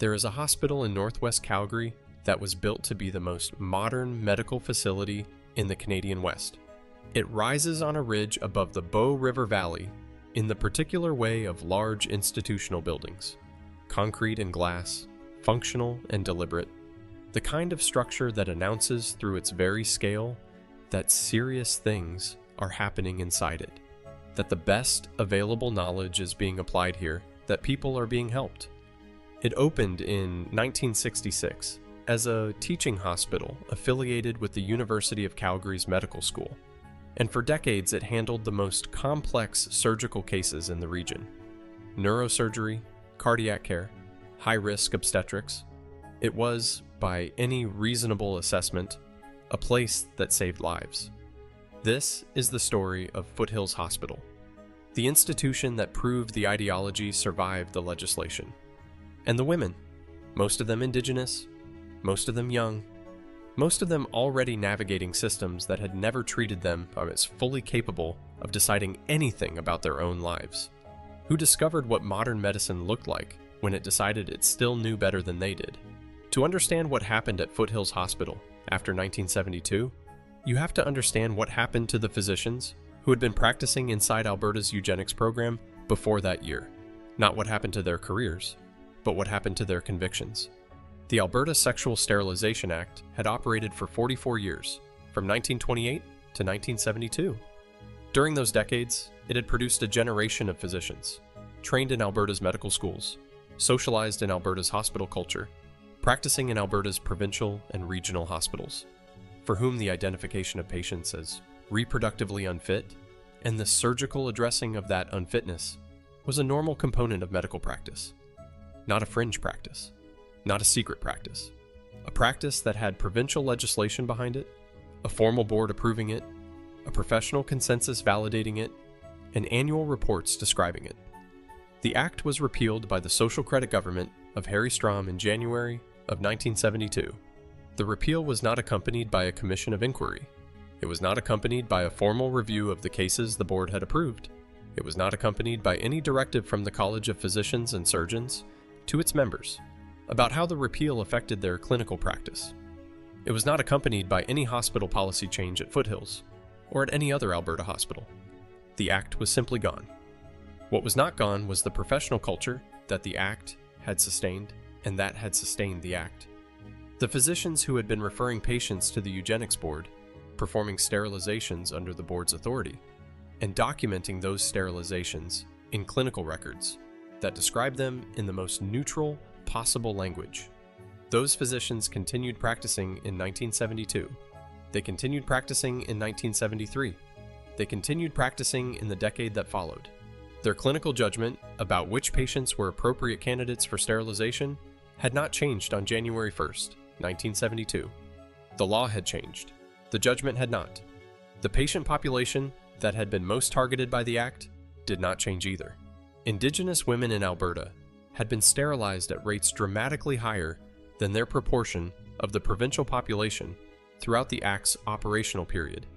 There is a hospital in northwest Calgary that was built to be the most modern medical facility in the Canadian West. It rises on a ridge above the Bow River Valley in the particular way of large institutional buildings. Concrete and glass, functional and deliberate. The kind of structure that announces through its very scale that serious things are happening inside it. That the best available knowledge is being applied here, that people are being helped. It opened in 1966 as a teaching hospital affiliated with the University of Calgary's medical school, and for decades it handled the most complex surgical cases in the region. Neurosurgery, cardiac care, high-risk obstetrics. It was, by any reasonable assessment, a place that saved lives. This is the story of Foothills Hospital, the institution that proved the ideology survived the legislation. And the women, most of them Indigenous, most of them young, most of them already navigating systems that had never treated them as fully capable of deciding anything about their own lives, who discovered what modern medicine looked like when it decided it still knew better than they did. To understand what happened at Foothills Hospital after 1972, you have to understand what happened to the physicians who had been practicing inside Alberta's eugenics program before that year. Not what happened to their careers, but what happened to their convictions. The Alberta Sexual Sterilization Act had operated for 44 years, from 1928 to 1972. During those decades, it had produced a generation of physicians, trained in Alberta's medical schools, socialized in Alberta's hospital culture, practicing in Alberta's provincial and regional hospitals, for whom the identification of patients as reproductively unfit and the surgical addressing of that unfitness was a normal component of medical practice, not a fringe practice. Not a secret practice. A practice that had provincial legislation behind it, a formal board approving it, a professional consensus validating it, and annual reports describing it. The act was repealed by the social credit government of Harry Strom in January of 1972. The repeal was not accompanied by a commission of inquiry. It was not accompanied by a formal review of the cases the board had approved. It was not accompanied by any directive from the College of Physicians and Surgeons to its members about how the repeal affected their clinical practice. It was not accompanied by any hospital policy change at Foothills or at any other Alberta hospital. The act was simply gone. What was not gone was the professional culture that the act had sustained and that had sustained the act. The physicians who had been referring patients to the eugenics board, performing sterilizations under the board's authority, and documenting those sterilizations in clinical records that described them in the most neutral possible language. Those physicians continued practicing in 1972. They continued practicing in 1973. They continued practicing in the decade that followed. Their clinical judgment about which patients were appropriate candidates for sterilization had not changed on January 1st, 1972. The law had changed. The judgment had not. The patient population that had been most targeted by the act did not change either. Indigenous women in Alberta had been sterilized at rates dramatically higher than their proportion of the provincial population throughout the Act's operational period.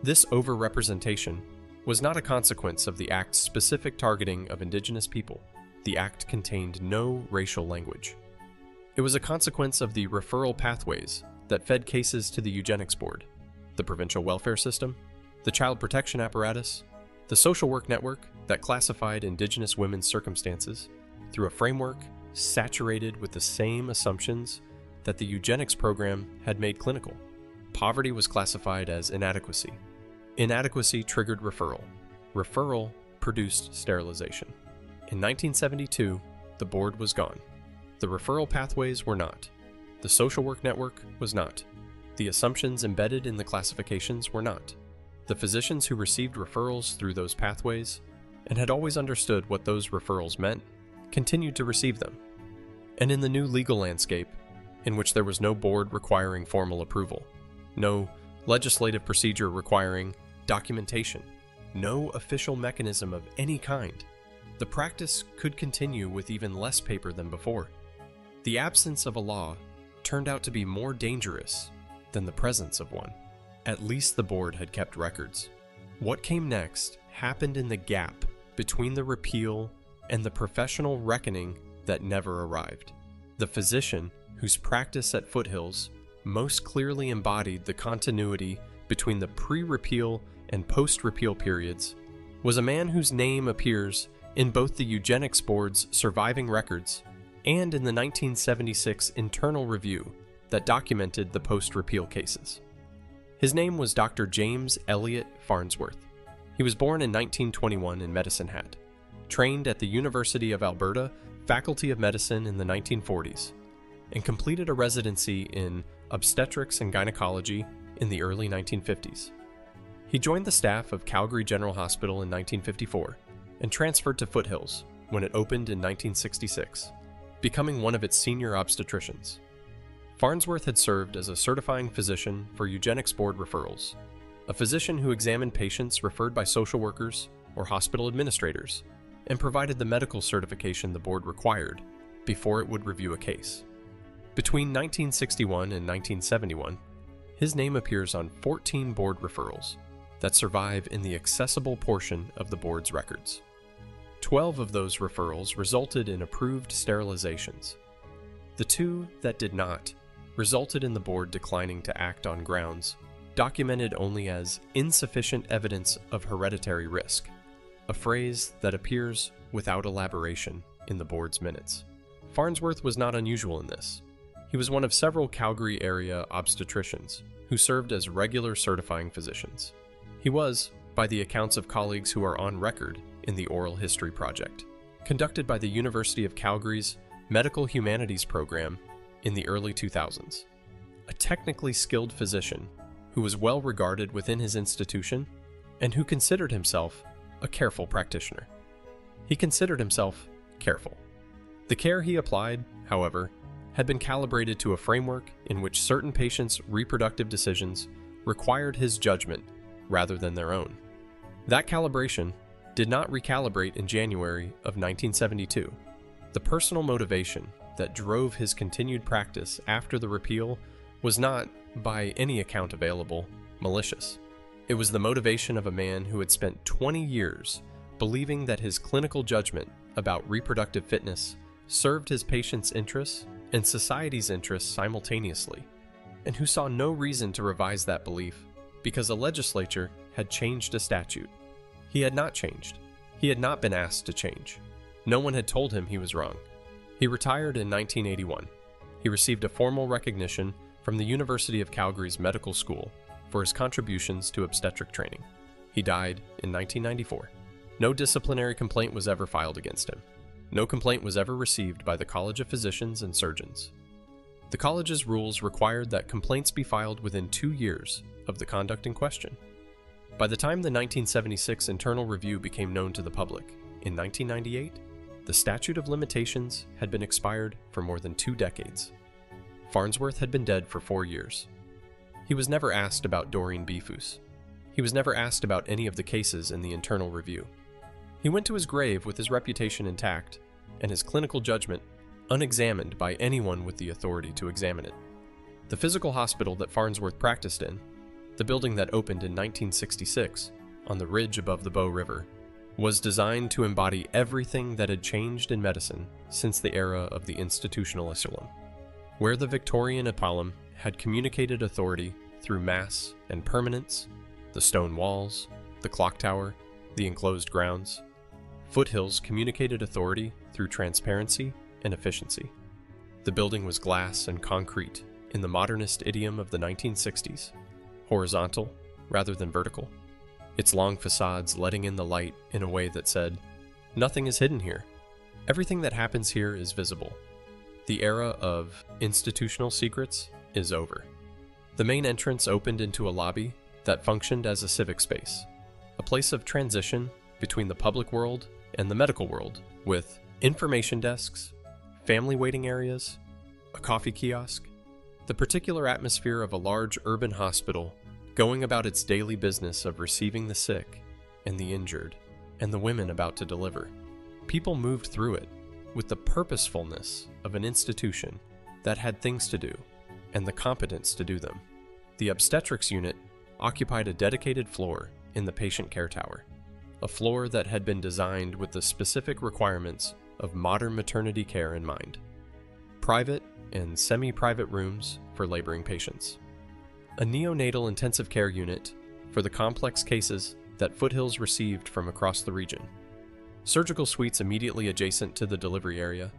This overrepresentation was not a consequence of the Act's specific targeting of Indigenous people. The Act contained no racial language. It was a consequence of the referral pathways that fed cases to the eugenics board, the provincial welfare system, the child protection apparatus, the social work network that classified Indigenous women's circumstances through a framework saturated with the same assumptions that the eugenics program had made clinical. Poverty was classified as inadequacy. Inadequacy triggered referral. Referral produced sterilization. In 1972, the board was gone. The referral pathways were not. The social work network was not. The assumptions embedded in the classifications were not. The physicians who received referrals through those pathways and had always understood what those referrals meant continued to receive them. And in the new legal landscape, in which there was no board requiring formal approval, no legislative procedure requiring documentation, no official mechanism of any kind, the practice could continue with even less paper than before. The absence of a law turned out to be more dangerous than the presence of one. At least the board had kept records. What came next happened in the gap between the repeal and the professional reckoning that never arrived. the physician whose practice at Foothills most clearly embodied the continuity between the pre-repeal and post-repeal periods, was a man whose name appears in both the Eugenics Board's surviving records and in the 1976 internal review that documented the post-repeal cases. His name was Dr. James Elliott Farnsworth. He was born in 1921 in Medicine Hat, trained at the University of Alberta Faculty of Medicine in the 1940s, and completed a residency in obstetrics and gynecology in the early 1950s. He joined the staff of Calgary General Hospital in 1954 and transferred to Foothills when it opened in 1966, becoming one of its senior obstetricians. Farnsworth had served as a certifying physician for Eugenics Board referrals, a physician who examined patients referred by social workers or hospital administrators and provided the medical certification the board required before it would review a case. Between 1961 and 1971, his name appears on 14 board referrals that survive in the accessible portion of the board's records. 12 of those referrals resulted in approved sterilizations. The 2 that did not resulted in the board declining to act on grounds documented only as insufficient evidence of hereditary risk, a phrase that appears without elaboration in the board's minutes. Farnsworth was not unusual in this. He was one of several Calgary area obstetricians who served as regular certifying physicians. He was, by the accounts of colleagues who are on record in the Oral History Project, conducted by the University of Calgary's Medical Humanities program in the early 2000s, a technically skilled physician who was well regarded within his institution and who considered himself a careful practitioner. He considered himself careful. The care he applied, however, had been calibrated to a framework in which certain patients' reproductive decisions required his judgment rather than their own. That calibration did not recalibrate in January of 1972. The personal motivation that drove his continued practice after the repeal was not, by any account available, malicious. It was the motivation of a man who had spent 20 years believing that his clinical judgment about reproductive fitness served his patients' interests and society's interests simultaneously, and who saw no reason to revise that belief because a legislature had changed a statute. He had not changed. He had not been asked to change. No one had told him he was wrong. He retired in 1981. He received a formal recognition from the University of Calgary's medical school for his contributions to obstetric training. He died in 1994. No disciplinary complaint was ever filed against him. No complaint was ever received by the College of Physicians and Surgeons. The college's rules required that complaints be filed within 2 years of the conduct in question. By the time the 1976 internal review became known to the public, in 1998, the statute of limitations had been expired for more than 2 decades. Farnsworth had been dead for 4 years. He was never asked about Doreen Bifus. He was never asked about any of the cases in the internal review. He went to his grave with his reputation intact and his clinical judgment unexamined by anyone with the authority to examine it. The physical hospital that Farnsworth practiced in, the building that opened in 1966 on the ridge above the Bow River, was designed to embody everything that had changed in medicine since the era of the institutional asylum. Where the Victorian asylum had communicated authority through mass and permanence, the stone walls, the clock tower, the enclosed grounds, Foothills communicated authority through transparency and efficiency. The building was glass and concrete in the modernist idiom of the 1960s, horizontal rather than vertical, its long facades letting in the light in a way that said, "Nothing is hidden here. Everything that happens here is visible. The era of institutional secrets is over." The main entrance opened into a lobby that functioned as a civic space, a place of transition between the public world and the medical world, with information desks, family waiting areas, a coffee kiosk, the particular atmosphere of a large urban hospital going about its daily business of receiving the sick and the injured and the women about to deliver. People moved through it with the purposefulness of an institution that had things to do and the competence to do them. The obstetrics unit occupied a dedicated floor in the patient care tower, a floor that had been designed with the specific requirements of modern maternity care in mind. private and semi-private rooms for laboring patients, a neonatal intensive care unit for the complex cases that Foothills received from across the region, surgical suites immediately adjacent to the delivery area,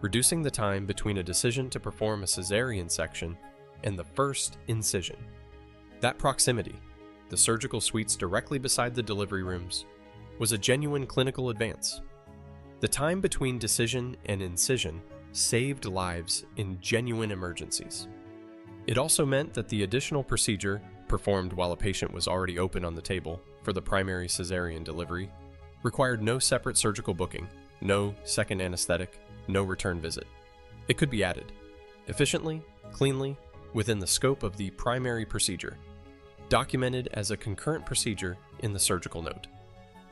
reducing the time between a decision to perform a cesarean section and the first incision. That proximity, the surgical suites directly beside the delivery rooms, was a genuine clinical advance. The time between decision and incision saved lives in genuine emergencies. It also meant that the additional procedure, performed while a patient was already open on the table for the primary cesarean delivery, required no separate surgical booking, no second anesthetic, no return visit. It could be added, efficiently, cleanly, within the scope of the primary procedure, documented as a concurrent procedure in the surgical note.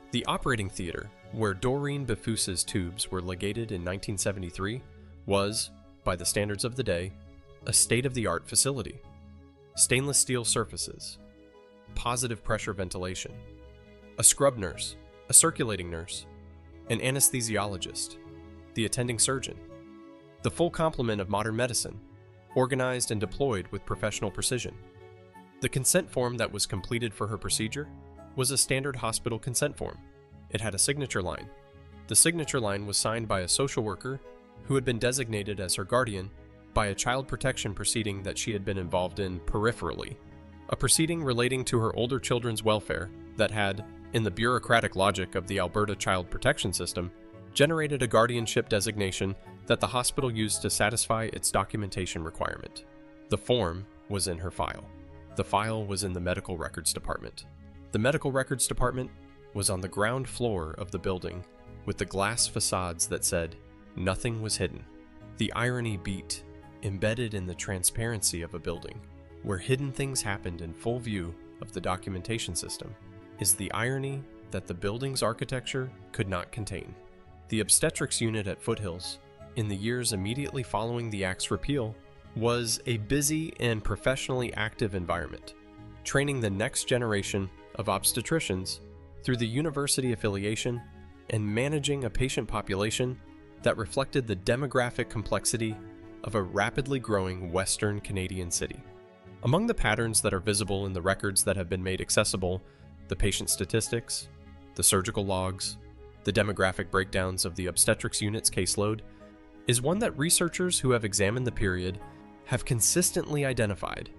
The operating theater, where Doreen Befuse's tubes were ligated in 1973, was, by the standards of the day, a state-of-the-art facility. Stainless steel surfaces, positive pressure ventilation, a scrub nurse, a circulating nurse, an anesthesiologist, the attending surgeon, the full complement of modern medicine, organized and deployed with professional precision. The consent form that was completed for her procedure was a standard hospital consent form. It had a signature line. The signature line was signed by a social worker who had been designated as her guardian by a child protection proceeding that she had been involved in peripherally, a proceeding relating to her older children's welfare that had, in the bureaucratic logic of the Alberta child protection system, generated a guardianship designation that the hospital used to satisfy its documentation requirement. The form was in her file. The file was in the medical records department. The medical records department was on the ground floor of the building with the glass facades that said, "Nothing was hidden." The irony beat, embedded in the transparency of a building, where hidden things happened in full view of the documentation system, is the irony that the building's architecture could not contain. The obstetrics unit at Foothills, in the years immediately following the Act's repeal, was a busy and professionally active environment, training the next generation of obstetricians through the university affiliation and managing a patient population that reflected the demographic complexity of a rapidly growing Western Canadian city. Among the patterns that are visible in the records that have been made accessible, the patient statistics, the surgical logs, the demographic breakdowns of the obstetrics unit's caseload, is one that researchers who have examined the period have consistently identified,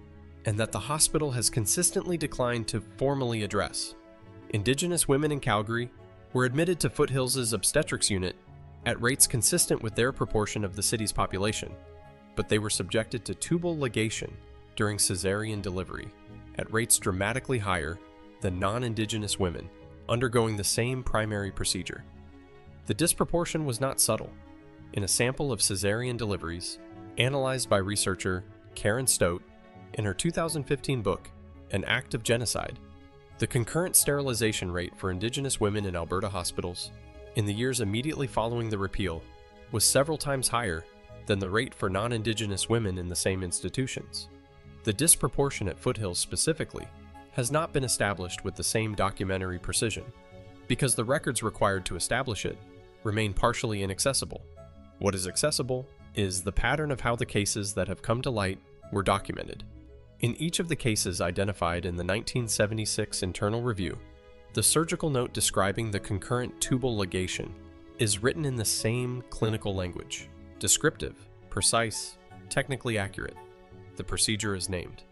and that the hospital has consistently declined to formally address. Indigenous women in Calgary were admitted to Foothills' obstetrics unit at rates consistent with their proportion of the city's population, but they were subjected to tubal ligation during cesarean delivery at rates dramatically higher than non-Indigenous women undergoing the same primary procedure. The disproportion was not subtle. In a sample of cesarean deliveries, analyzed by researcher Karen Stote in her 2015 book, An Act of Genocide, the concurrent sterilization rate for Indigenous women in Alberta hospitals in the years immediately following the repeal was several times higher than the rate for non-Indigenous women in the same institutions. The disproportion at Foothills specifically has not been established with the same documentary precision, because the records required to establish it remain partially inaccessible. What is accessible is the pattern of how the cases that have come to light were documented. In each of the cases identified in the 1976 internal review, the surgical note describing the concurrent tubal ligation is written in the same clinical language, descriptive, precise, technically accurate. The procedure is named.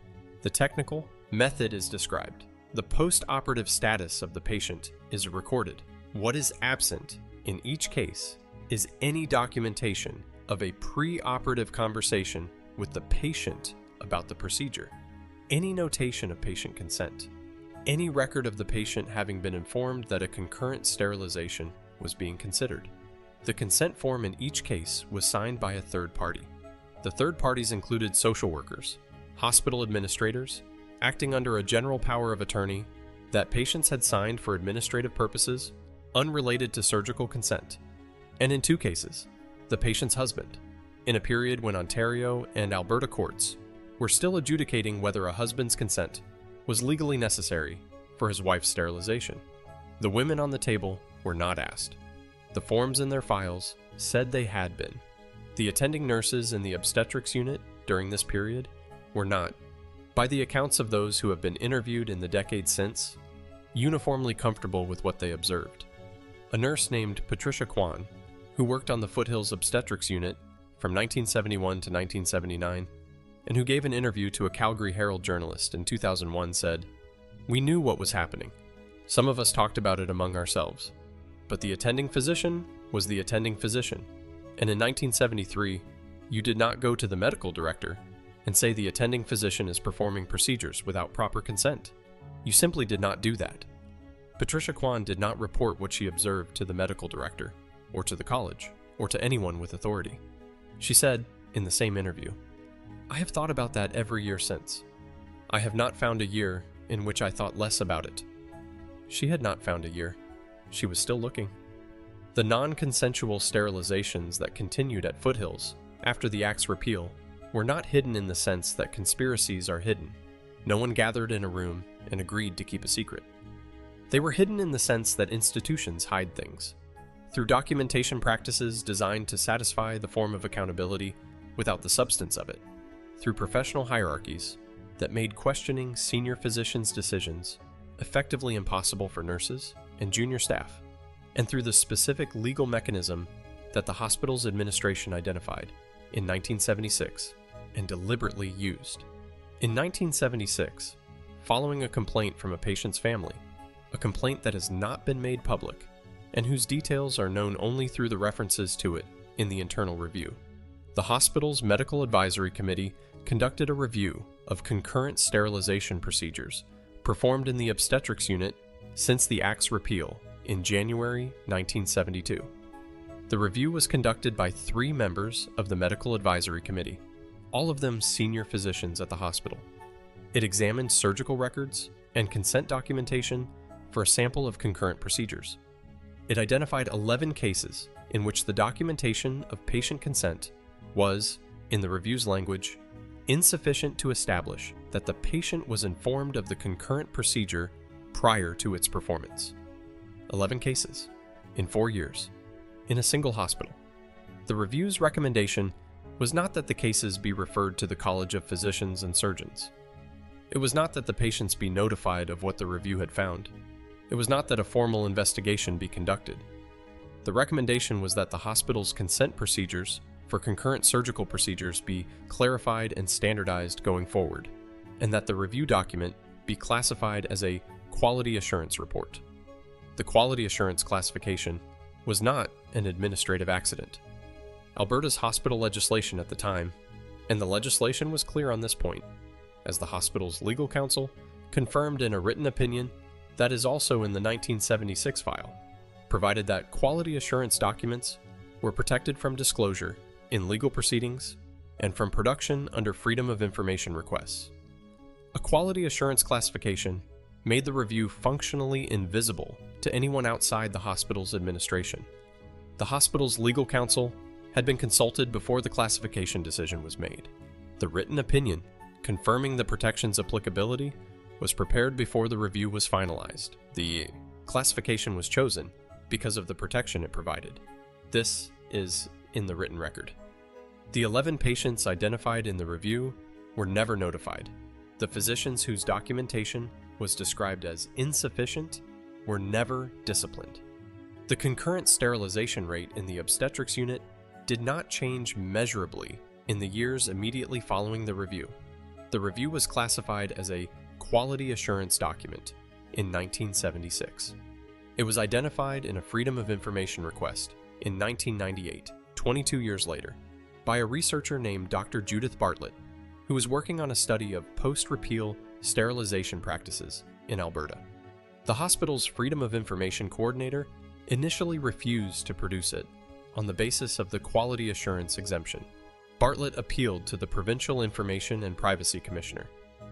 The technical method is described. The post-operative status of the patient is recorded. What is absent in each case is any documentation of a pre-operative conversation with the patient about the procedure, any notation of patient consent, any record of the patient having been informed that a concurrent sterilization was being considered. The consent form in each case was signed by a third party. The third parties included social workers, hospital administrators, acting under a general power of attorney that patients had signed for administrative purposes unrelated to surgical consent, and in two cases, the patient's husband, in a period when Ontario and Alberta courts were still adjudicating whether a husband's consent was legally necessary for his wife's sterilization. The women on the table were not asked. The forms in their files said they had been. The attending nurses in the obstetrics unit during this period were not, by the accounts of those who have been interviewed in the decades since, uniformly comfortable with what they observed. A nurse named Patricia Kwan, who worked on the Foothills obstetrics unit from 1971 to 1979, and who gave an interview to a Calgary Herald journalist in 2001, said, "We knew what was happening. Some of us talked about it among ourselves. But the attending physician was the attending physician. And in 1973, you did not go to the medical director and say the attending physician is performing procedures without proper consent. You simply did not do that." Patricia Kwan did not report what she observed to the medical director, or to the college, or to anyone with authority. She said, in the same interview, "I have thought about that every year since. I have not found a year in which I thought less about it." She had not found a year. She was still looking. The non-consensual sterilizations that continued at Foothills after the Act's repeal were not hidden in the sense that conspiracies are hidden. No one gathered in a room and agreed to keep a secret. They were hidden in the sense that institutions hide things, through documentation practices designed to satisfy the form of accountability without the substance of it, through professional hierarchies that made questioning senior physicians' decisions effectively impossible for nurses and junior staff, and through the specific legal mechanism that the hospital's administration identified in 1976 and deliberately used. In 1976, following a complaint from a patient's family, a complaint that has not been made public and whose details are known only through the references to it in the internal review, the hospital's medical advisory committee conducted a review of concurrent sterilization procedures performed in the obstetrics unit since the Act's repeal in January 1972. The review was conducted by 3 members of the medical advisory committee, all of them senior physicians at the hospital. It examined surgical records and consent documentation for a sample of concurrent procedures. It identified 11 cases in which the documentation of patient consent was, in the review's language, insufficient to establish that the patient was informed of the concurrent procedure prior to its performance. 11 cases, in 4 years, in a single hospital. The review's recommendation was not that the cases be referred to the College of Physicians and Surgeons. It was not that the patients be notified of what the review had found. It was not that a formal investigation be conducted. The recommendation was that the hospital's consent procedures for concurrent surgical procedures be clarified and standardized going forward, and that the review document be classified as a quality assurance report. The quality assurance classification was not an administrative accident. Alberta's hospital legislation at the time, and the legislation was clear on this point, as the hospital's legal counsel confirmed in a written opinion that is also in the 1976 file, provided that quality assurance documents were protected from disclosure in legal proceedings and from production under Freedom of Information requests. A quality assurance classification made the review functionally invisible to anyone outside the hospital's administration. The hospital's legal counsel had been consulted before the classification decision was made. The written opinion confirming the protection's applicability was prepared before the review was finalized. The classification was chosen because of the protection it provided. This is in the written record. The 11 patients identified in the review were never notified. The physicians whose documentation was described as insufficient were never disciplined. The concurrent sterilization rate in the obstetrics unit did not change measurably in the years immediately following the review. The review was classified as a quality assurance document in 1976. It was identified in a Freedom of Information request in 1998, 22 years later, by a researcher named Dr. Judith Bartlett, who was working on a study of post-repeal sterilization practices in Alberta. The hospital's Freedom of Information coordinator initially refused to produce it on the basis of the quality assurance exemption. Bartlett appealed to the Provincial Information and Privacy Commissioner.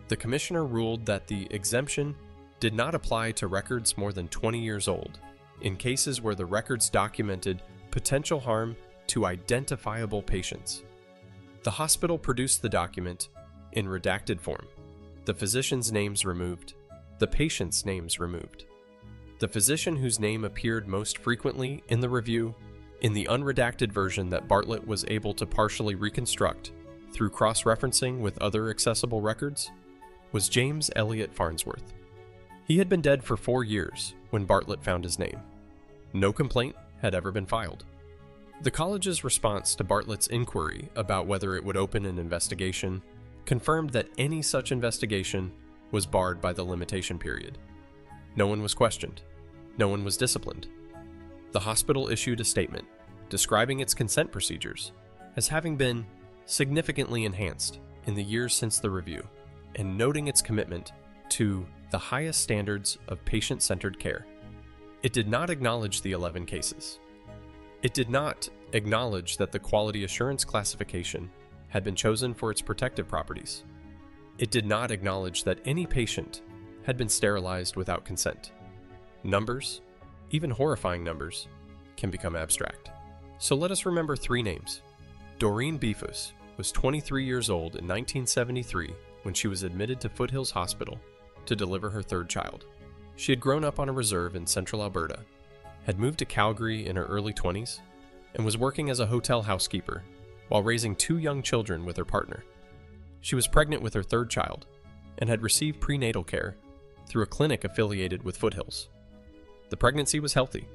The commissioner ruled that the exemption did not apply to records more than 20 years old, in cases where the records documented potential harm to identifiable patients. The hospital produced the document in redacted form, the physicians' names removed, the patients' names removed. The physician whose name appeared most frequently in the review in the unredacted version that Bartlett was able to partially reconstruct through cross-referencing with other accessible records, was James Elliott Farnsworth. He had been dead for 4 years when Bartlett found his name. No complaint had ever been filed. The college's response to Bartlett's inquiry about whether it would open an investigation confirmed that any such investigation was barred by the limitation period. No one was questioned. No one was disciplined. The hospital issued a statement describing its consent procedures as having been significantly enhanced in the years since the review, and noting its commitment to the highest standards of patient-centered care. It did not acknowledge the 11 cases. It did not acknowledge that the quality assurance classification had been chosen for its protective properties. It did not acknowledge that any patient had been sterilized without consent. Numbers, even horrifying numbers, can become abstract. So let us remember 3 names. Doreen Beefus was 23 years old in 1973 when she was admitted to Foothills Hospital to deliver her 3rd child. She had grown up on a reserve in central Alberta, had moved to Calgary in her early 20s, and was working as a hotel housekeeper while raising 2 young children with her partner. She was pregnant with her 3rd child and had received prenatal care through a clinic affiliated with Foothills. The pregnancy was healthy.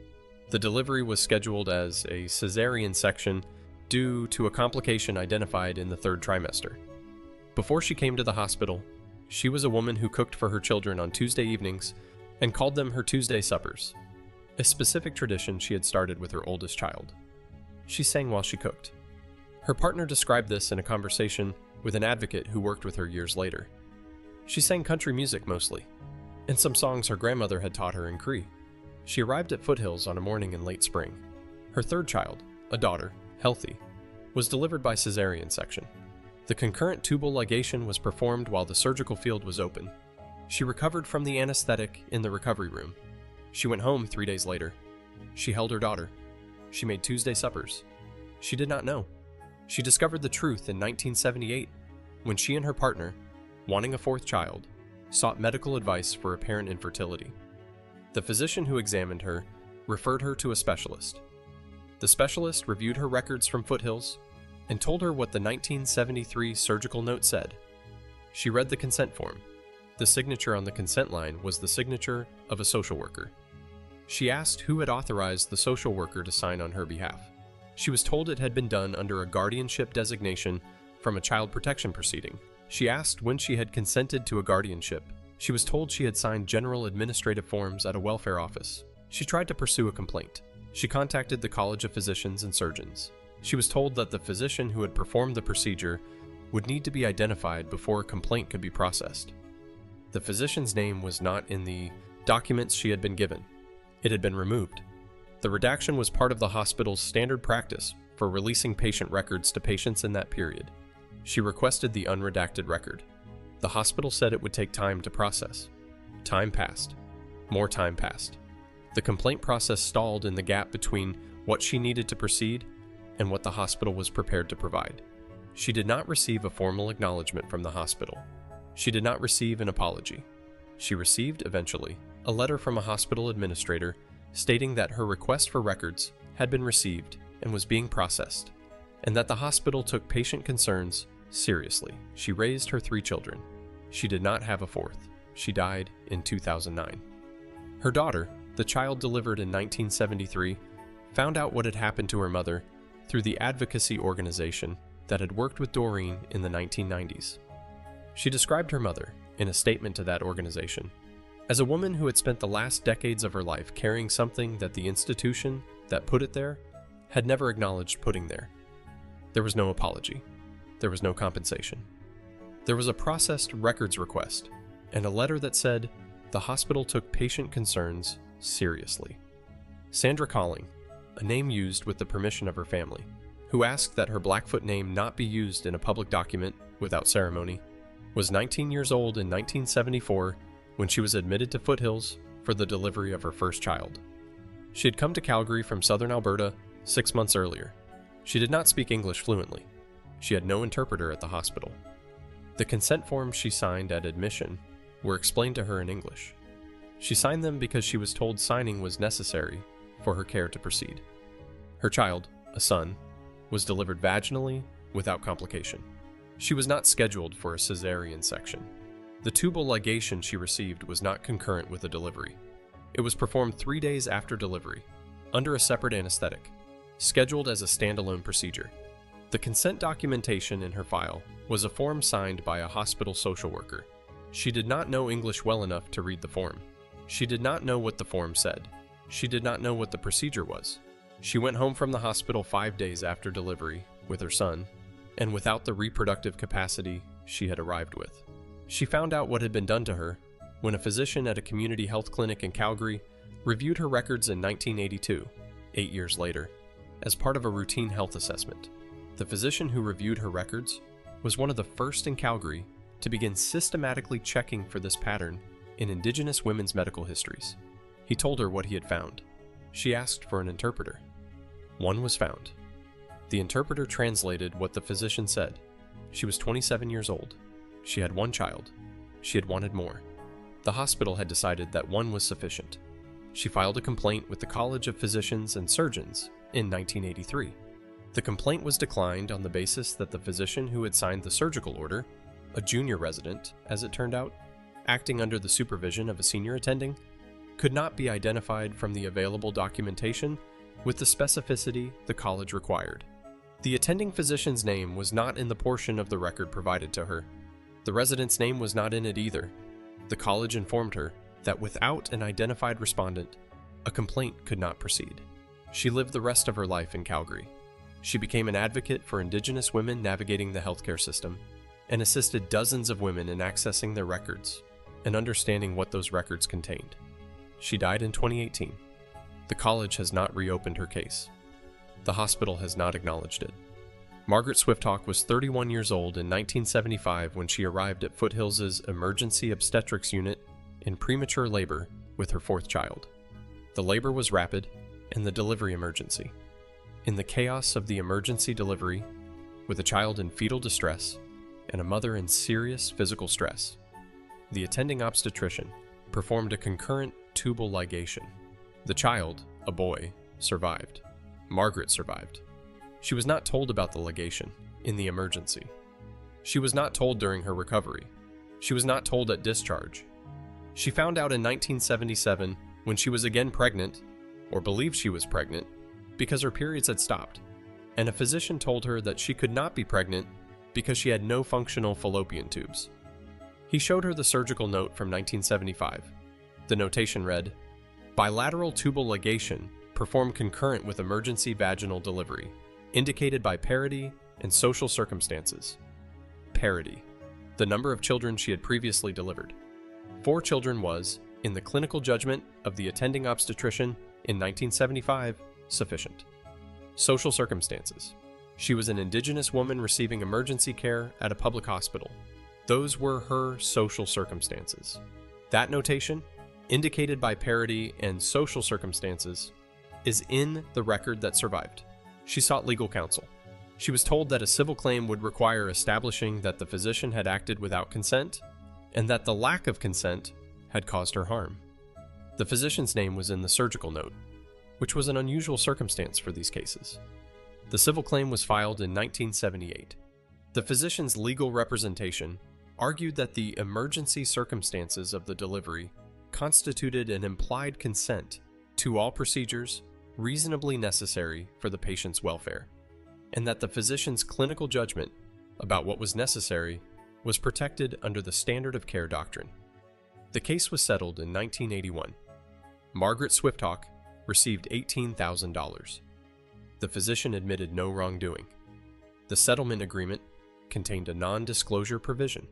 The delivery was scheduled as a cesarean section due to a complication identified in the 3rd trimester. Before she came to the hospital, she was a woman who cooked for her children on Tuesday evenings and called them her Tuesday suppers, a specific tradition she had started with her oldest child. She sang while she cooked. Her partner described this in a conversation with an advocate who worked with her years later. She sang country music mostly, and some songs her grandmother had taught her in Cree. She arrived at Foothills on a morning in late spring. Her 3rd child, a daughter, healthy, was delivered by cesarean section. The concurrent tubal ligation was performed while the surgical field was open. She recovered from the anesthetic in the recovery room. She went home 3 days later. She held her daughter. She made Tuesday suppers. She did not know. She discovered the truth in 1978 when she and her partner, wanting a 4th child, sought medical advice for apparent infertility. The physician who examined her referred her to a specialist. The specialist reviewed her records from Foothills and told her what the 1973 surgical note said. She read the consent form. The signature on the consent line was the signature of a social worker. She asked who had authorized the social worker to sign on her behalf. She was told it had been done under a guardianship designation from a child protection proceeding. She asked when she had consented to a guardianship. She was told she had signed general administrative forms at a welfare office. She tried to pursue a complaint. She contacted the College of Physicians and Surgeons. She was told that the physician who had performed the procedure would need to be identified before a complaint could be processed. The physician's name was not in the documents she had been given. It had been removed. The redaction was part of the hospital's standard practice for releasing patient records to patients in that period. She requested the unredacted record. The hospital said it would take time to process. Time passed. More time passed. The complaint process stalled in the gap between what she needed to proceed and what the hospital was prepared to provide. She did not receive a formal acknowledgement from the hospital. She did not receive an apology. She received, eventually, a letter from a hospital administrator stating that her request for records had been received and was being processed, and that the hospital took patient concerns seriously. She raised her 3 children. She did not have a 4th. She died in 2009. Her daughter, the child delivered in 1973, found out what had happened to her mother through the advocacy organization that had worked with Doreen in the 1990s. She described her mother, in a statement to that organization, as a woman who had spent the last decades of her life carrying something that the institution that put it there had never acknowledged putting there. There was no apology. There was no compensation. There was a processed records request and a letter that said the hospital took patient concerns seriously. Sandra Calling, a name used with the permission of her family, who asked that her Blackfoot name not be used in a public document without ceremony, was 19 years old in 1974 when she was admitted to Foothills for the delivery of her first child. She had come to Calgary from southern Alberta 6 months earlier. She did not speak English fluently. She had no interpreter at the hospital. The consent forms she signed at admission were explained to her in English. She signed them because she was told signing was necessary for her care to proceed. Her child, a son, was delivered vaginally without complication. She was not scheduled for a cesarean section. The tubal ligation she received was not concurrent with the delivery. It was performed 3 days after delivery, under a separate anesthetic, scheduled as a standalone procedure. The consent documentation in her file was a form signed by a hospital social worker. She did not know English well enough to read the form. She did not know what the form said. She did not know what the procedure was. She went home from the hospital 5 days after delivery with her son, and without the reproductive capacity she had arrived with. She found out what had been done to her when a physician at a community health clinic in Calgary reviewed her records in 1982, 8 years later, as part of a routine health assessment. The physician who reviewed her records was one of the first in Calgary to begin systematically checking for this pattern in Indigenous women's medical histories. He told her what he had found. She asked for an interpreter. One was found. The interpreter translated what the physician said. She was 27 years old. She had one child. She had wanted more. The hospital had decided that one was sufficient. She filed a complaint with the College of Physicians and Surgeons in 1983. The complaint was declined on the basis that the physician who had signed the surgical order, a junior resident, as it turned out, acting under the supervision of a senior attending, could not be identified from the available documentation with the specificity the college required. The attending physician's name was not in the portion of the record provided to her. The resident's name was not in it either. The college informed her that without an identified respondent, a complaint could not proceed. She lived the rest of her life in Calgary. She became an advocate for Indigenous women navigating the healthcare system and assisted dozens of women in accessing their records and understanding what those records contained. She died in 2018. The college has not reopened her case. The hospital has not acknowledged it. Margaret Swifthawk was 31 years old in 1975 when she arrived at Foothills' emergency obstetrics unit in premature labor with her fourth child. The labor was rapid and the delivery emergency. In the chaos of the emergency delivery, with a child in fetal distress and a mother in serious physical stress, the attending obstetrician performed a concurrent tubal ligation. The child, a boy, survived. Margaret survived. She was not told about the ligation in the emergency. She was not told during her recovery. She was not told at discharge. She found out in 1977 when she was again pregnant, or believed she was pregnant, because her periods had stopped, and a physician told her that she could not be pregnant because she had no functional fallopian tubes. He showed her the surgical note from 1975. The notation read, "Bilateral tubal ligation performed concurrent with emergency vaginal delivery, indicated by parity and social circumstances." Parity. The number of children she had previously delivered. 4 children was, in the clinical judgment of the attending obstetrician in 1975, sufficient. Social circumstances. She was an Indigenous woman receiving emergency care at a public hospital. Those were her social circumstances. That notation, indicated by parity and social circumstances, is in the record that survived. She sought legal counsel. She was told that a civil claim would require establishing that the physician had acted without consent and that the lack of consent had caused her harm. The physician's name was in the surgical note, which was an unusual circumstance for these cases. The civil claim was filed in 1978. The physician's legal representation argued that the emergency circumstances of the delivery constituted an implied consent to all procedures reasonably necessary for the patient's welfare, and that the physician's clinical judgment about what was necessary was protected under the standard of care doctrine. The case was settled in 1981. Margaret Swifthawk received $18,000. The physician admitted no wrongdoing. The settlement agreement contained a non-disclosure provision.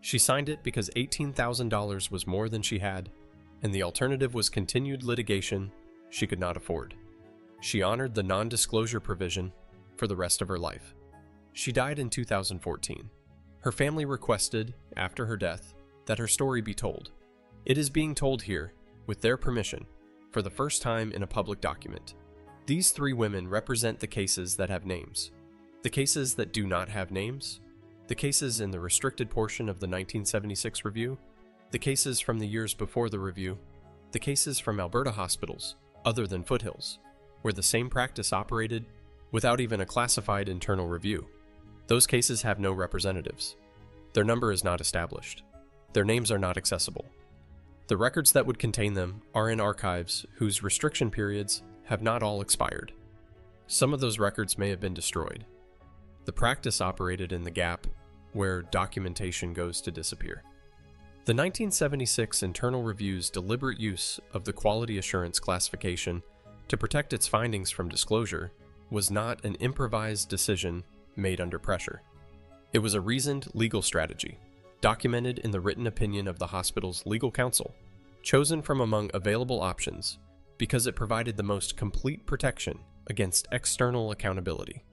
She signed it because $18,000 was more than she had, and the alternative was continued litigation she could not afford. She honored the non-disclosure provision for the rest of her life. She died in 2014. Her family requested, after her death, that her story be told. It is being told here, with their permission, for the first time in a public document. These 3 women represent the cases that have names, the cases that do not have names, the cases in the restricted portion of the 1976 review, the cases from the years before the review, the cases from Alberta hospitals, other than Foothills, where the same practice operated without even a classified internal review. Those cases have no representatives. Their number is not established. Their names are not accessible. The records that would contain them are in archives whose restriction periods have not all expired. Some of those records may have been destroyed. The practice operated in the gap where documentation goes to disappear. The 1976 Internal Review's deliberate use of the quality assurance classification to protect its findings from disclosure was not an improvised decision made under pressure. It was a reasoned legal strategy, documented in the written opinion of the hospital's legal counsel, chosen from among available options because it provided the most complete protection against external accountability.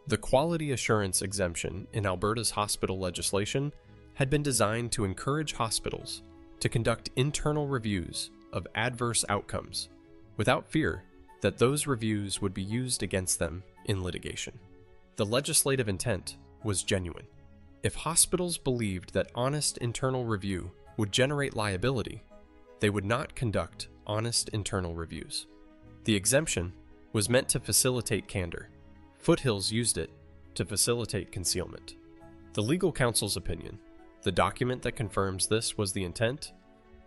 The quality assurance exemption in Alberta's hospital legislation had been designed to encourage hospitals to conduct internal reviews of adverse outcomes without fear that those reviews would be used against them in litigation. The legislative intent was genuine. If hospitals believed that honest internal review would generate liability, they would not conduct honest internal reviews. The exemption was meant to facilitate candor. Foothills used it to facilitate concealment. The legal counsel's opinion, the document that confirms this was the intent,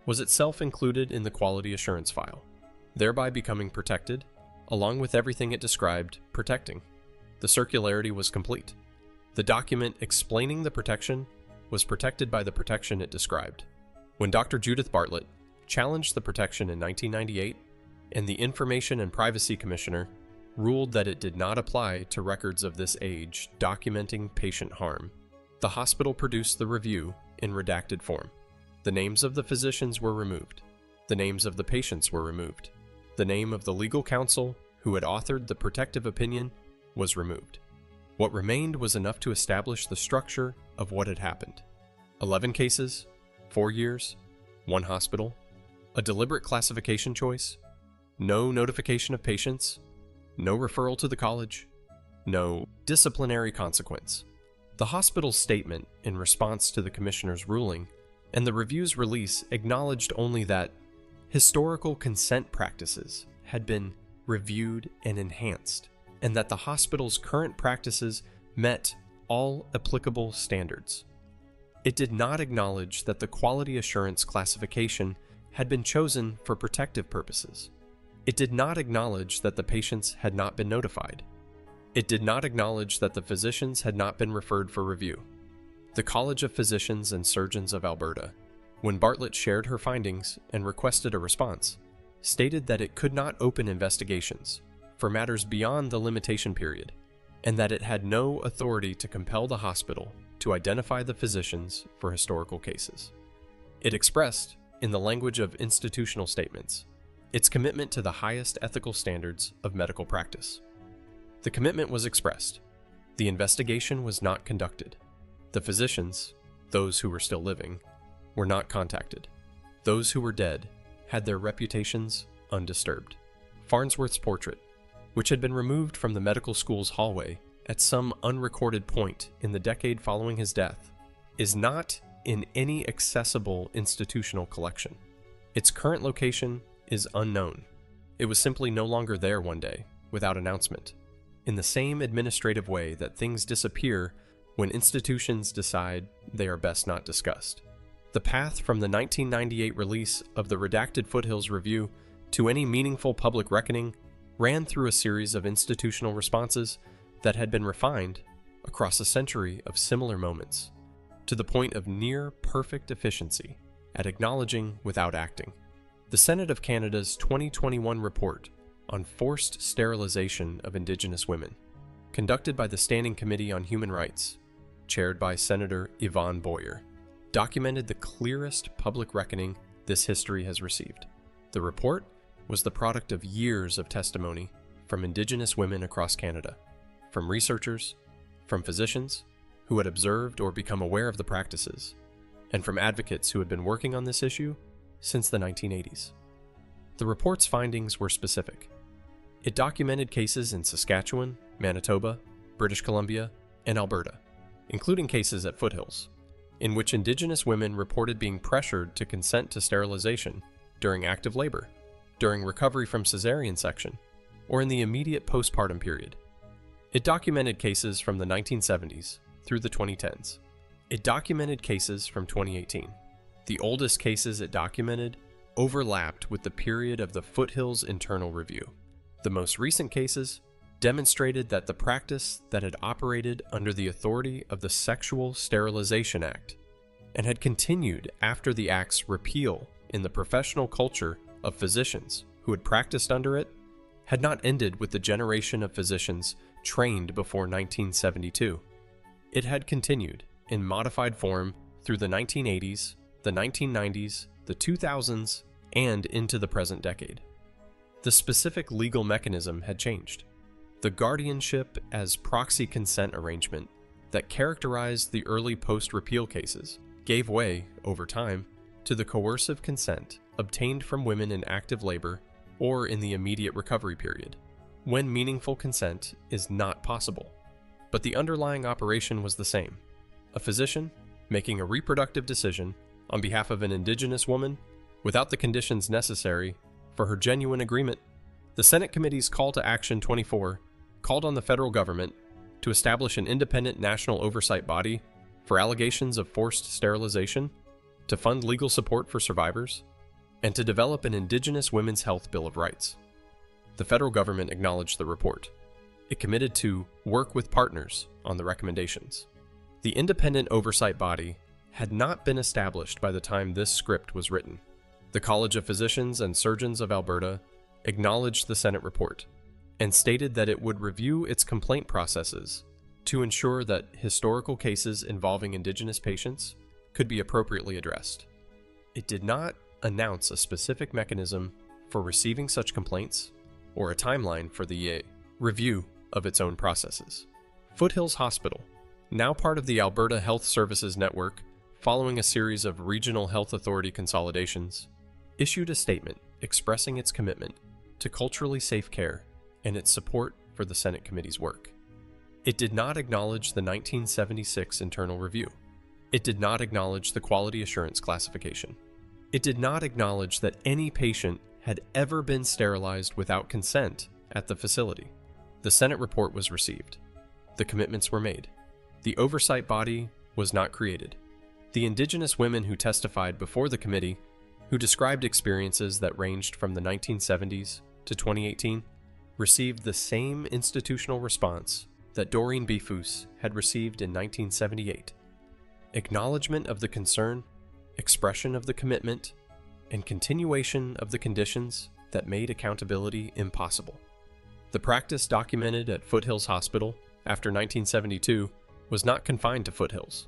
was itself included in the quality assurance file, thereby becoming protected, along with everything it described protecting. The circularity was complete. The document explaining the protection was protected by the protection it described. When Dr. Judith Bartlett challenged the protection in 1998, and the Information and Privacy Commissioner ruled that it did not apply to records of this age documenting patient harm, the hospital produced the review in redacted form. The names of the physicians were removed. The names of the patients were removed. The name of the legal counsel who had authored the protective opinion was removed. What remained was enough to establish the structure of what had happened. 11 cases, 4 years, 1 hospital, a deliberate classification choice, no notification of patients, no referral to the college, no disciplinary consequence. The hospital's statement in response to the commissioner's ruling and the review's release acknowledged only that historical consent practices had been reviewed and enhanced, and that the hospital's current practices met all applicable standards. It did not acknowledge that the quality assurance classification had been chosen for protective purposes. It did not acknowledge that the patients had not been notified. It did not acknowledge that the physicians had not been referred for review. The College of Physicians and Surgeons of Alberta, when Bartlett shared her findings and requested a response, stated that it could not open investigations for matters beyond the limitation period, and that it had no authority to compel the hospital to identify the physicians for historical cases. It expressed, in the language of institutional statements, its commitment to the highest ethical standards of medical practice. The commitment was expressed. The investigation was not conducted. The physicians, those who were still living, were not contacted. Those who were dead had their reputations undisturbed. Farnsworth's portrait, which had been removed from the medical school's hallway at some unrecorded point in the decade following his death, is not in any accessible institutional collection. Its current location is unknown. It was simply no longer there one day, without announcement, in the same administrative way that things disappear when institutions decide they are best not discussed. The path from the 1998 release of the redacted Foothills Review to any meaningful public reckoning ran through a series of institutional responses that had been refined across a century of similar moments, to the point of near perfect efficiency at acknowledging without acting. The Senate of Canada's 2021 report on forced sterilization of Indigenous women, conducted by the Standing Committee on Human Rights, chaired by Senator Yvonne Boyer, documented the clearest public reckoning this history has received. The report was the product of years of testimony from Indigenous women across Canada, from researchers, from physicians who had observed or become aware of the practices, and from advocates who had been working on this issue since the 1980s. The report's findings were specific. It documented cases in Saskatchewan, Manitoba, British Columbia, and Alberta, including cases at Foothills, in which Indigenous women reported being pressured to consent to sterilization during active labor, during recovery from cesarean section, or in the immediate postpartum period. It documented cases from the 1970s through the 2010s. It documented cases from 2018. The oldest cases it documented overlapped with the period of the Foothills internal review. The most recent cases demonstrated that the practice that had operated under the authority of the Sexual Sterilization Act and had continued after the Act's repeal in the professional culture of physicians who had practiced under it had not ended with the generation of physicians trained before 1972. It had continued in modified form through the 1980s, the 1990s, the 2000s, and into the present decade. The specific legal mechanism had changed. The guardianship as proxy consent arrangement that characterized the early post-repeal cases gave way, over time, to the coercive consent obtained from women in active labor or in the immediate recovery period, when meaningful consent is not possible. But the underlying operation was the same: a physician making a reproductive decision on behalf of an Indigenous woman without the conditions necessary for her genuine agreement. The Senate Committee's Call to Action 24 called on the federal government to establish an independent national oversight body for allegations of forced sterilization, to fund legal support for survivors, and to develop an Indigenous Women's Health Bill of Rights. The federal government acknowledged the report. It committed to work with partners on the recommendations. The independent oversight body had not been established by the time this script was written. The College of Physicians and Surgeons of Alberta acknowledged the Senate report and stated that it would review its complaint processes to ensure that historical cases involving Indigenous patients could be appropriately addressed. It did not announce a specific mechanism for receiving such complaints or a timeline for the review of its own processes. Foothills Hospital, now part of the Alberta Health Services Network following a series of regional health authority consolidations, issued a statement expressing its commitment to culturally safe care and its support for the Senate Committee's work. It did not acknowledge the 1976 internal review. It did not acknowledge the quality assurance classification. It did not acknowledge that any patient had ever been sterilized without consent at the facility. The Senate report was received. The commitments were made. The oversight body was not created. The Indigenous women who testified before the committee, who described experiences that ranged from the 1970s to 2018, received the same institutional response that Doreen Bifus had received in 1978. Acknowledgement of the concern, expression of the commitment, and continuation of the conditions that made accountability impossible. The practice documented at Foothills Hospital after 1972 was not confined to Foothills,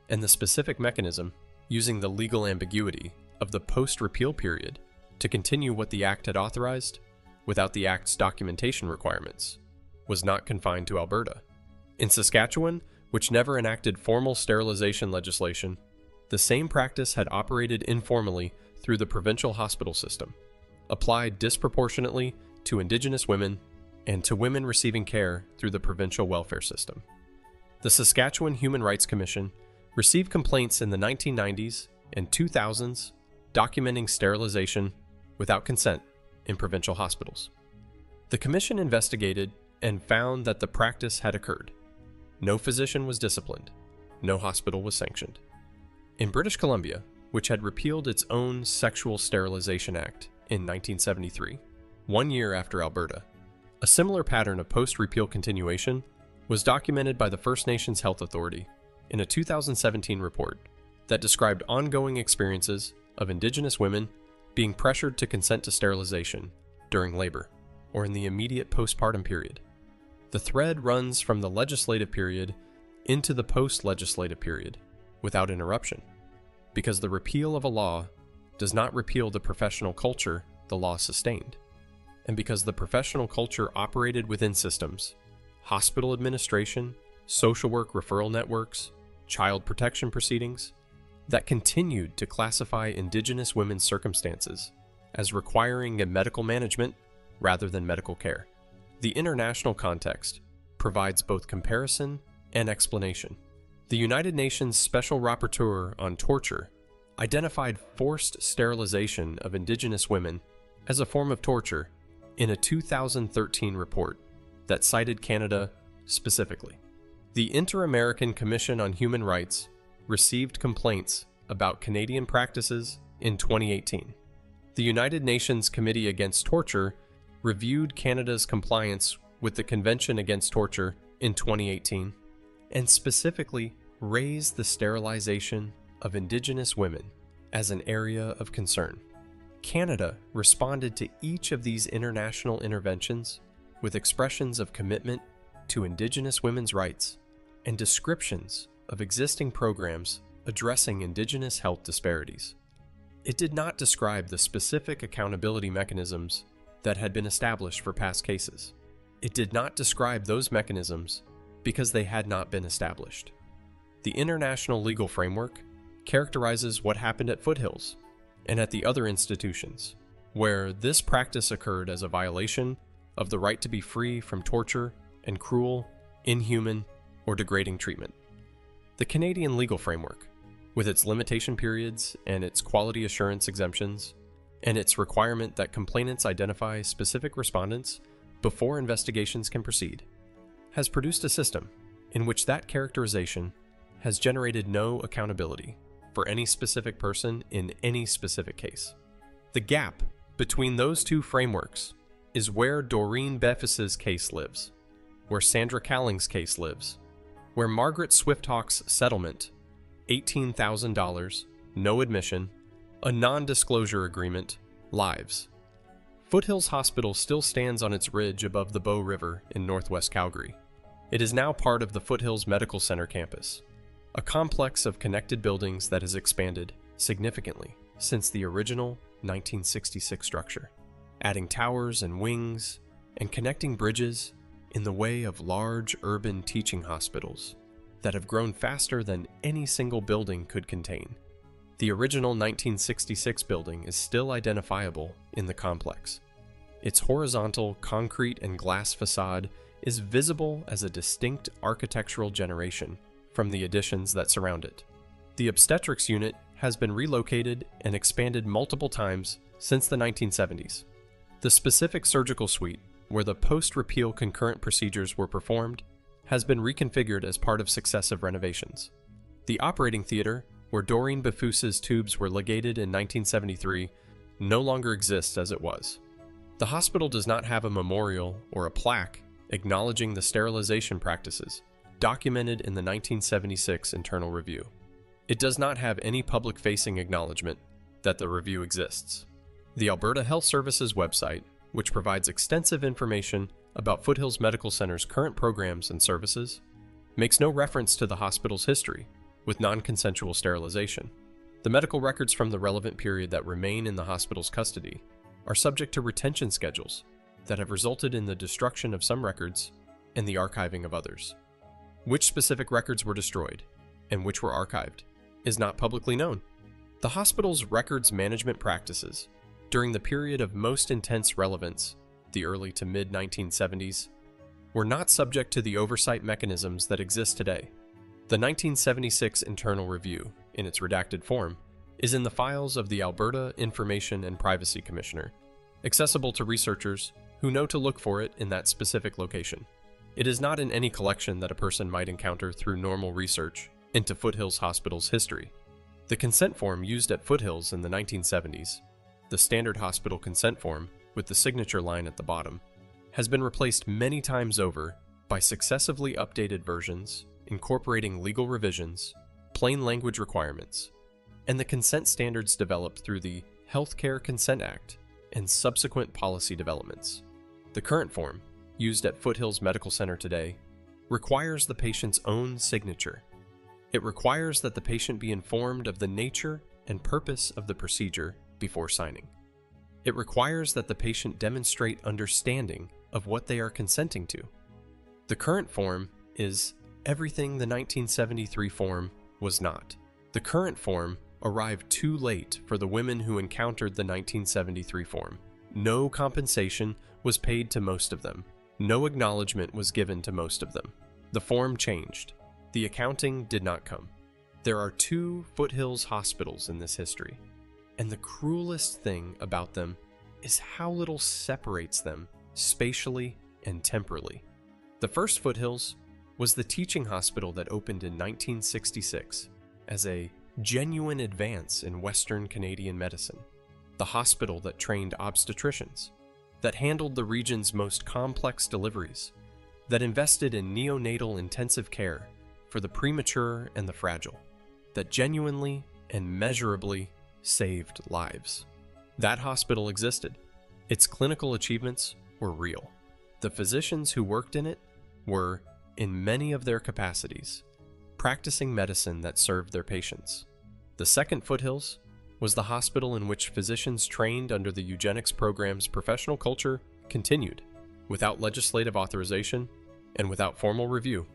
and the specific mechanism, using the legal ambiguity of the post-repeal period to continue what the Act had authorized without the Act's documentation requirements, was not confined to Alberta. In Saskatchewan, which never enacted formal sterilization legislation, the same practice had operated informally through the provincial hospital system, applied disproportionately to Indigenous women and to women receiving care through the provincial welfare system. The Saskatchewan Human Rights Commission received complaints in the 1990s and 2000s documenting sterilization without consent in provincial hospitals. The commission investigated and found that the practice had occurred. No physician was disciplined. No hospital was sanctioned. In British Columbia, which had repealed its own Sexual Sterilization Act in 1973, 1 year after Alberta, a similar pattern of post-repeal continuation was documented by the First Nations Health Authority in a 2017 report that described ongoing experiences of Indigenous women being pressured to consent to sterilization during labor or in the immediate postpartum period. The thread runs from the legislative period into the post-legislative period without interruption, because the repeal of a law does not repeal the professional culture the law sustained, and because the professional culture operated within systems, hospital administration, social work referral networks, child protection proceedings, that continued to classify Indigenous women's circumstances as requiring a medical management rather than medical care. The international context provides both comparison and explanation. The United Nations Special Rapporteur on Torture identified forced sterilization of Indigenous women as a form of torture in a 2013 report that cited Canada specifically. The Inter-American Commission on Human Rights received complaints about Canadian practices in 2018. The United Nations Committee Against Torture reviewed Canada's compliance with the Convention Against Torture in 2018 and specifically raised the sterilization of Indigenous women as an area of concern. Canada responded to each of these international interventions with expressions of commitment to Indigenous women's rights and descriptions of existing programs addressing Indigenous health disparities. It did not describe the specific accountability mechanisms that had been established for past cases. It did not describe those mechanisms because they had not been established. The international legal framework characterizes what happened at Foothills and at the other institutions, where this practice occurred as a violation of the right to be free from torture and cruel, inhuman, or degrading treatment. The Canadian legal framework, with its limitation periods and its quality assurance exemptions, and its requirement that complainants identify specific respondents before investigations can proceed, has produced a system in which that characterization has generated no accountability for any specific person in any specific case. The gap between those two frameworks is where Doreen Beffis's case lives, where Sandra Calling's case lives, where Margaret Swifthawk's settlement, $18,000, no admission, a non-disclosure agreement, lives. Foothills Hospital still stands on its ridge above the Bow River in northwest Calgary. It is now part of the Foothills Medical Center campus, a complex of connected buildings that has expanded significantly since the original 1966 structure, adding towers and wings and connecting bridges in the way of large urban teaching hospitals that have grown faster than any single building could contain. The original 1966 building is still identifiable in the complex. Its horizontal concrete and glass facade is visible as a distinct architectural generation from the additions that surround it. The obstetrics unit has been relocated and expanded multiple times since the 1970s. The specific surgical suite, where the post-repeal concurrent procedures were performed, has been reconfigured as part of successive renovations. The operating theater, where Doreen Beffis's tubes were ligated in 1973, no longer exists as it was. The hospital does not have a memorial or a plaque acknowledging the sterilization practices documented in the 1976 internal review. It does not have any public-facing acknowledgement that the review exists. The Alberta Health Services website, which provides extensive information about Foothills Medical Center's current programs and services, makes no reference to the hospital's history with non-consensual sterilization. The medical records from the relevant period that remain in the hospital's custody are subject to retention schedules that have resulted in the destruction of some records and the archiving of others. Which specific records were destroyed and which were archived is not publicly known. The hospital's records management practices during the period of most intense relevance, the early to mid-1970s, were not subject to the oversight mechanisms that exist today. The 1976 internal review, in its redacted form, is in the files of the Alberta Information and Privacy Commissioner, accessible to researchers who know to look for it in that specific location. It is not in any collection that a person might encounter through normal research into Foothills Hospital's history. The consent form used at Foothills in the 1970s, the standard hospital consent form with the signature line at the bottom, has been replaced many times over by successively updated versions incorporating legal revisions, plain language requirements, and the consent standards developed through the Healthcare Consent Act and subsequent policy developments. The current form, used at Foothills Medical Center today, requires the patient's own signature. It requires that the patient be informed of the nature and purpose of the procedure before signing. It requires that the patient demonstrate understanding of what they are consenting to. The current form is everything the 1973 form was not. The current form arrived too late for the women who encountered the 1973 form. No compensation was paid to most of them. No acknowledgement was given to most of them. The form changed. The accounting did not come. There are two Foothills hospitals in this history, and the cruelest thing about them is how little separates them spatially and temporally. The first Foothills was the teaching hospital that opened in 1966 as a genuine advance in Western Canadian medicine. The hospital that trained obstetricians, that handled the region's most complex deliveries, that invested in neonatal intensive care for the premature and the fragile, that genuinely and measurably saved lives. That hospital existed. Its clinical achievements were real. The physicians who worked in it were, in many of their capacities, practicing medicine that served their patients. The second Foothills was the hospital in which physicians trained under the eugenics program's professional culture continued, without legislative authorization and without formal review,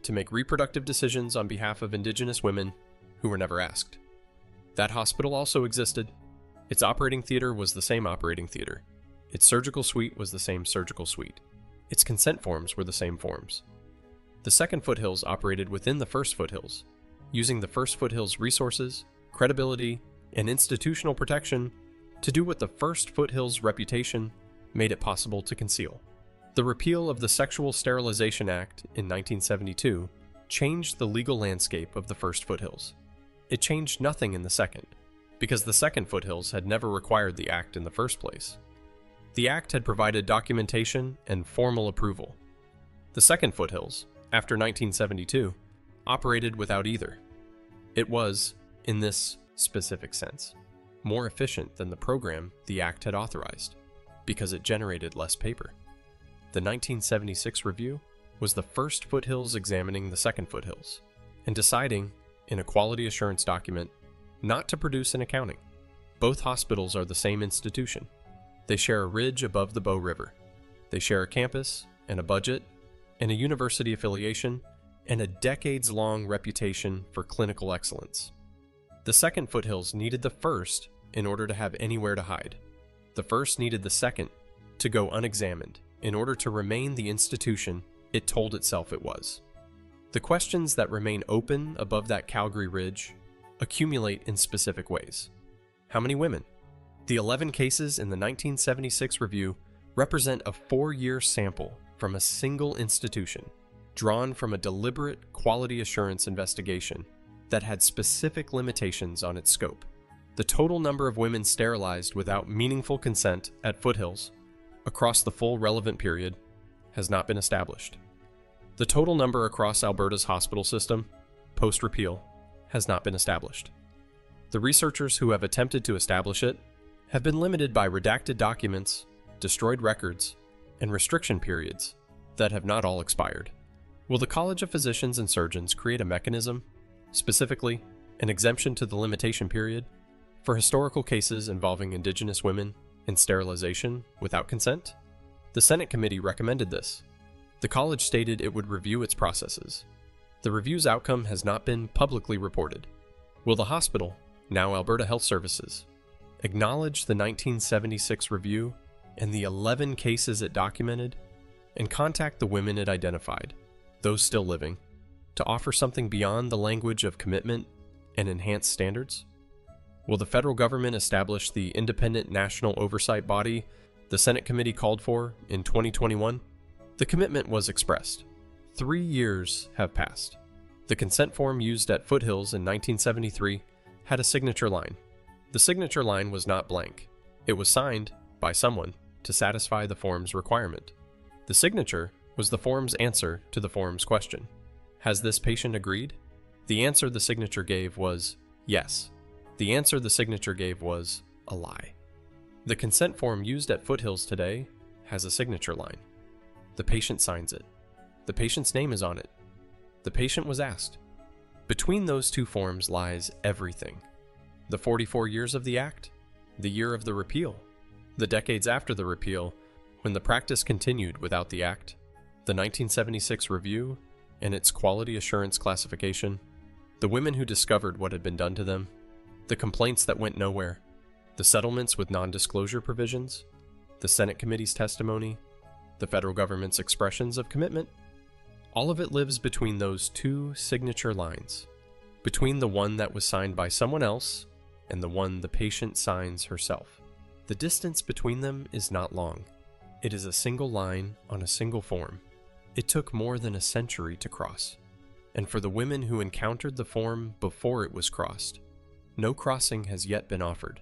to make reproductive decisions on behalf of Indigenous women who were never asked. That hospital also existed. Its operating theater was the same operating theater. Its surgical suite was the same surgical suite. Its consent forms were the same forms. The second Foothills operated within the first Foothills, using the first Foothills' resources, credibility, and institutional protection to do what the first Foothills' reputation made it possible to conceal. The repeal of the Sexual Sterilization Act in 1972 changed the legal landscape of the first Foothills. It changed nothing in the second, because the second Foothills had never required the act in the first place. The act had provided documentation and formal approval. The second Foothills, after 1972, operated without either. It was, in this specific sense, more efficient than the program the act had authorized, because it generated less paper. The 1976 review was the first Foothills examining the second Foothills, and deciding, in a quality assurance document, not to produce an accounting. Both hospitals are the same institution. They share a ridge above the Bow River. They share a campus and a budget and a university affiliation and a decades-long reputation for clinical excellence. The second Foothills needed the first in order to have anywhere to hide. The first needed the second to go unexamined in order to remain the institution it told itself it was. The questions that remain open above that Calgary ridge accumulate in specific ways. How many women? The 11 cases in the 1976 review represent a 4-year sample from a single institution, drawn from a deliberate quality assurance investigation that had specific limitations on its scope. The total number of women sterilized without meaningful consent at Foothills across the full relevant period has not been established. The total number across Alberta's hospital system, post-repeal, has not been established. The researchers who have attempted to establish it have been limited by redacted documents, destroyed records, and restriction periods that have not all expired. Will the College of Physicians and Surgeons create a mechanism, specifically an exemption to the limitation period, for historical cases involving Indigenous women and sterilization without consent? The Senate committee recommended this. The college stated it would review its processes. The review's outcome has not been publicly reported. Will the hospital, now Alberta Health Services, acknowledge the 1976 review and the 11 cases it documented, and contact the women it identified, those still living, to offer something beyond the language of commitment and enhanced standards? Will the federal government establish the independent national oversight body the Senate committee called for in 2021? The commitment was expressed. 3 years have passed. The consent form used at Foothills in 1973 had a signature line. The signature line was not blank. It was signed by someone to satisfy the form's requirement. The signature was the form's answer to the form's question. Has this patient agreed? The answer the signature gave was yes. The answer the signature gave was a lie. The consent form used at Foothills today has a signature line. The patient signs it. The patient's name is on it. The patient was asked. Between those two forms lies everything. The 44 years of the Act, the year of the repeal, the decades after the repeal, when the practice continued without the Act, the 1976 review and its quality assurance classification, the women who discovered what had been done to them, the complaints that went nowhere, the settlements with non-disclosure provisions, the Senate committee's testimony, the federal government's expressions of commitment. All of it lives between those two signature lines, between the one that was signed by someone else and the one the patient signs herself. The distance between them is not long. It is a single line on a single form. It took more than a century to cross. And for the women who encountered the form before it was crossed, no crossing has yet been offered.